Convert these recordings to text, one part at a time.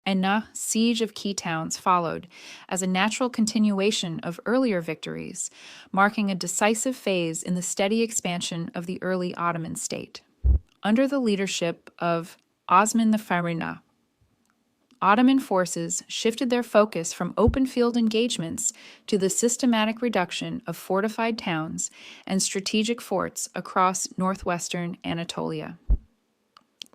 and the siege of key towns followed as a natural continuation of earlier victories, marking a decisive phase in the steady expansion of the early Ottoman state. Under the leadership of Osman the Farina, Ottoman forces shifted their focus from open field engagements to the systematic reduction of fortified towns and strategic forts across northwestern Anatolia.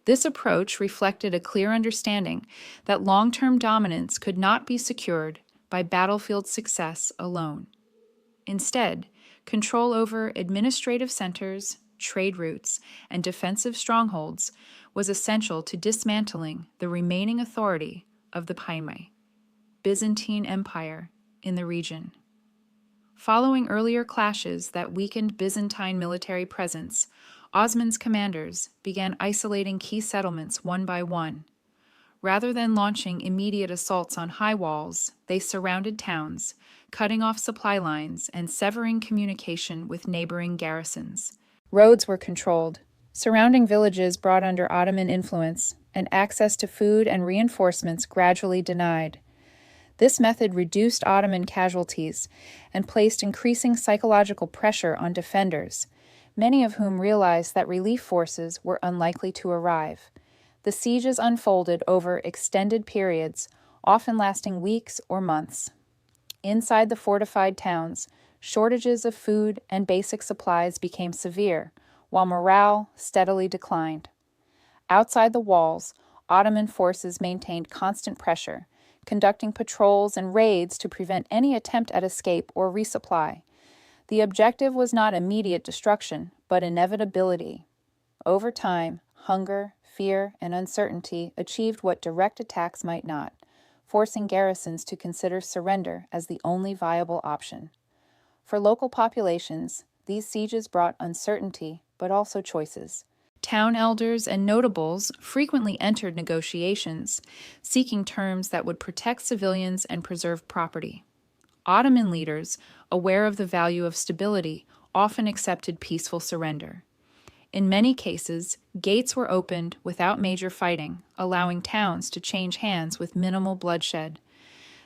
This approach reflected a clear understanding that long-term dominance could not be secured by battlefield success alone. Instead, control over administrative centers, trade routes, and defensive strongholds was essential to dismantling the remaining authority of the Paime, Byzantine Empire, in the region. Following earlier clashes that weakened Byzantine military presence, Osman's commanders began isolating key settlements one by one. Rather than launching immediate assaults on high walls, they surrounded towns, cutting off supply lines and severing communication with neighboring garrisons. Roads were controlled, surrounding villages brought under Ottoman influence, and access to food and reinforcements gradually denied. This method reduced Ottoman casualties and placed increasing psychological pressure on defenders, many of whom realized that relief forces were unlikely to arrive. The sieges unfolded over extended periods, often lasting weeks or months. Inside the fortified towns, shortages of food and basic supplies became severe, while morale steadily declined. Outside the walls, Ottoman forces maintained constant pressure, conducting patrols and raids to prevent any attempt at escape or resupply. The objective was not immediate destruction, but inevitability. Over time, hunger, fear, and uncertainty achieved what direct attacks might not, forcing garrisons to consider surrender as the only viable option. For local populations, these sieges brought uncertainty, but also choices. Town elders and notables frequently entered negotiations, seeking terms that would protect civilians and preserve property. Ottoman leaders, aware of the value of stability, often accepted peaceful surrender. In many cases, gates were opened without major fighting, allowing towns to change hands with minimal bloodshed.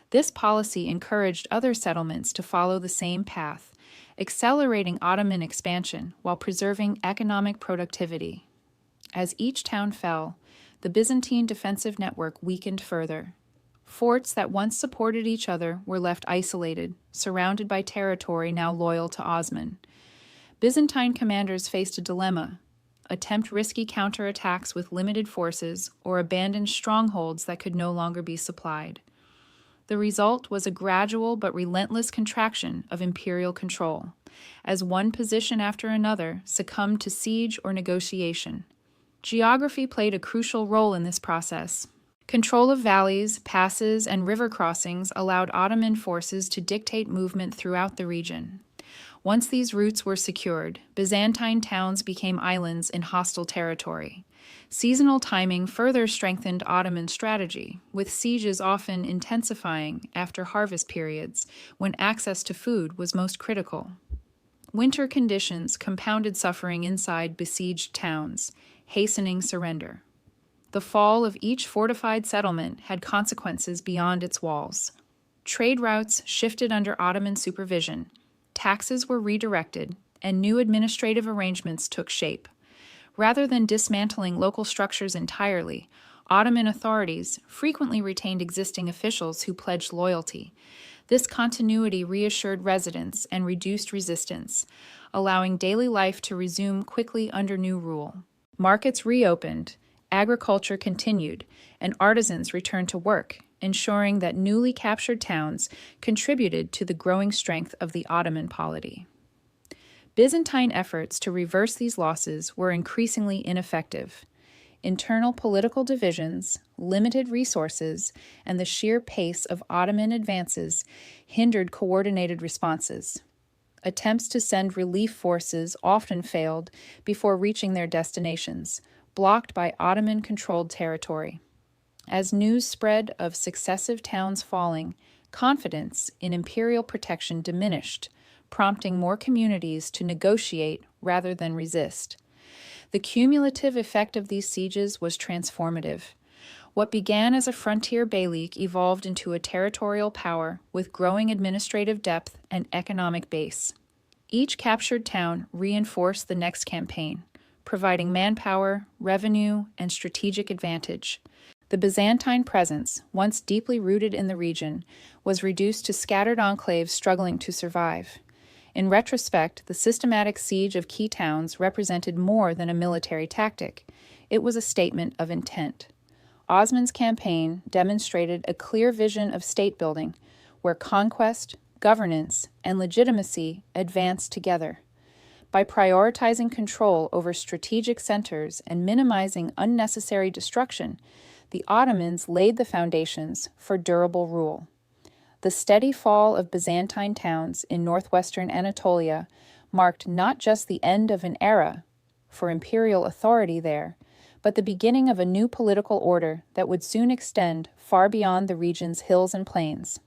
This policy encouraged other settlements to follow the same path, accelerating Ottoman expansion while preserving economic productivity. As each town fell, the Byzantine defensive network weakened further. Forts that once supported each other were left isolated, surrounded by territory now loyal to Osman. Byzantine commanders faced a dilemma: attempt risky counterattacks with limited forces or abandon strongholds that could no longer be supplied. The result was a gradual but relentless contraction of imperial control, as one position after another succumbed to siege or negotiation. Geography played a crucial role in this process. Control of valleys, passes, and river crossings allowed Ottoman forces to dictate movement throughout the region. Once these routes were secured, Byzantine towns became islands in hostile territory. Seasonal timing further strengthened Ottoman strategy, with sieges often intensifying after harvest periods, when access to food was most critical. Winter conditions compounded suffering inside besieged towns, hastening surrender. The fall of each fortified settlement had consequences beyond its walls. Trade routes shifted under Ottoman supervision, taxes were redirected, and new administrative arrangements took shape. Rather than dismantling local structures entirely, Ottoman authorities frequently retained existing officials who pledged loyalty. This continuity reassured residents and reduced resistance, allowing daily life to resume quickly under new rule. Markets reopened, agriculture continued, and artisans returned to work, ensuring that newly captured towns contributed to the growing strength of the Ottoman polity. Byzantine efforts to reverse these losses were increasingly ineffective. Internal political divisions, limited resources, and the sheer pace of Ottoman advances hindered coordinated responses. Attempts to send relief forces often failed before reaching their destinations, blocked by Ottoman-controlled territory. As news spread of successive towns falling, confidence in imperial protection diminished, prompting more communities to negotiate rather than resist. The cumulative effect of these sieges was transformative. What began as a frontier beylik evolved into a territorial power with growing administrative depth and economic base. Each captured town reinforced the next campaign, providing manpower, revenue, and strategic advantage. The Byzantine presence, once deeply rooted in the region, was reduced to scattered enclaves struggling to survive. In retrospect, the systematic siege of key towns represented more than a military tactic. It was a statement of intent. Osman's campaign demonstrated a clear vision of state building, where conquest, governance, and legitimacy advanced together. By prioritizing control over strategic centers and minimizing unnecessary destruction, the Ottomans laid the foundations for durable rule. The steady fall of Byzantine towns in northwestern Anatolia marked not just the end of an era for imperial authority there, but the beginning of a new political order that would soon extend far beyond the region's hills and plains.